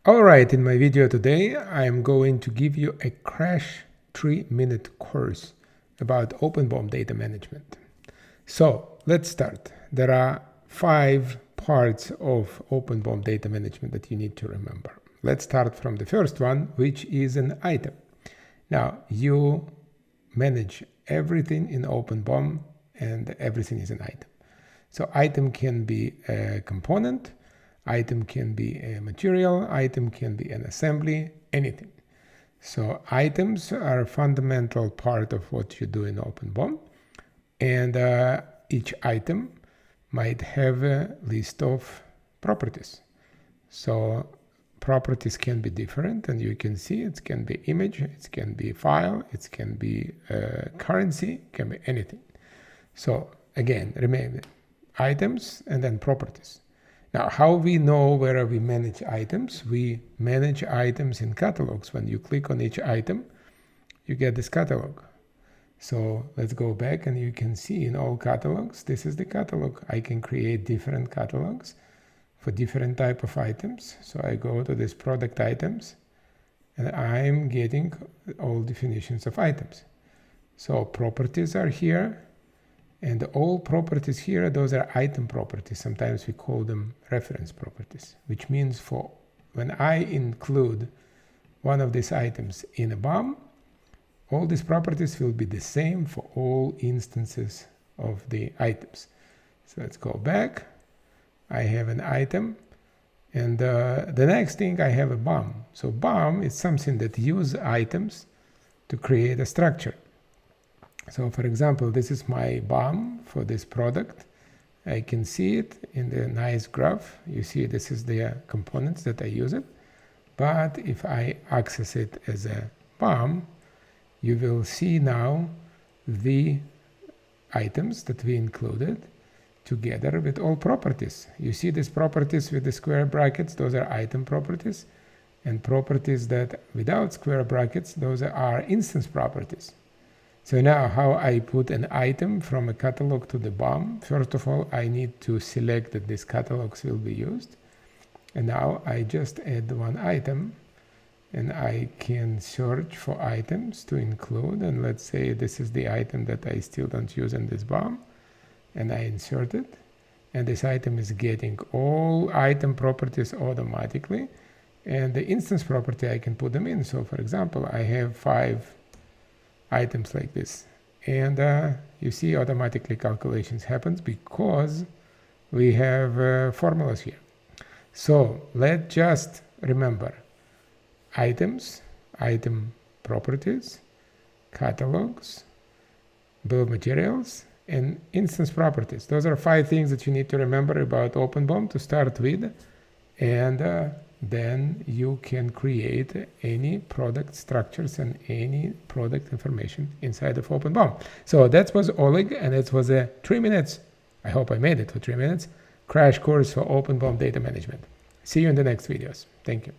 Alright, in my video today, I'm going to give you a crash 3-minute course about OpenBOM data management. So let's start. There are 5 parts of OpenBOM data management that you need to remember. Let's start from the first one, which is an item. Now, you manage everything in OpenBOM and everything is an item. So item can be a component, item can be a material, item can be an assembly, anything. So items are a fundamental part of what you do in OpenBOM, and each item might have a list of properties. So properties can be different, and you can see it can be image, it can be file, it can be currency, it can be anything. So again, remember items and then properties. Now, how we know where we manage items? We manage items in catalogs. When you click on each item, you get this catalog. So let's go back and you can see in all catalogs, this is the catalog. I can create different catalogs for different type of items. So I go to this product items and I'm getting all definitions of items. So properties are here. And all properties here, those are item properties. Sometimes we call them reference properties, which means for when I include one of these items in a BOM, all these properties will be the same for all instances of the items. So let's go back. I have an item. And the next thing, I have a BOM. So BOM is something that uses items to create a structure. So for example, this is my BOM for this product. I can see it in the nice graph. You see this is the components that I use it. But if I access it as a BOM, you will see now the items that we included together with all properties. You see these properties with the square brackets, those are item properties. And properties that without square brackets, those are instance properties. So now how I put an item from a catalog to the BOM, first of all, I need to select that these catalogs will be used. And now I just add one item and I can search for items to include. And let's say this is the item that I still don't use in this BOM. And I insert it. And this item is getting all item properties automatically. And the instance property, I can put them in. So for example, I have 5 items like this, and you see automatically calculations happens because we have formulas here. So let's just remember items, item properties, catalogs, bill of materials, and instance properties. Those are 5 things that you need to remember about OpenBOM to start with, and then you can create any product structures and any product information inside of OpenBOM. So that was Oleg, and it was a 3 minutes, I hope I made it for 3 minutes, crash course for OpenBOM data management. See you in the next videos. Thank you.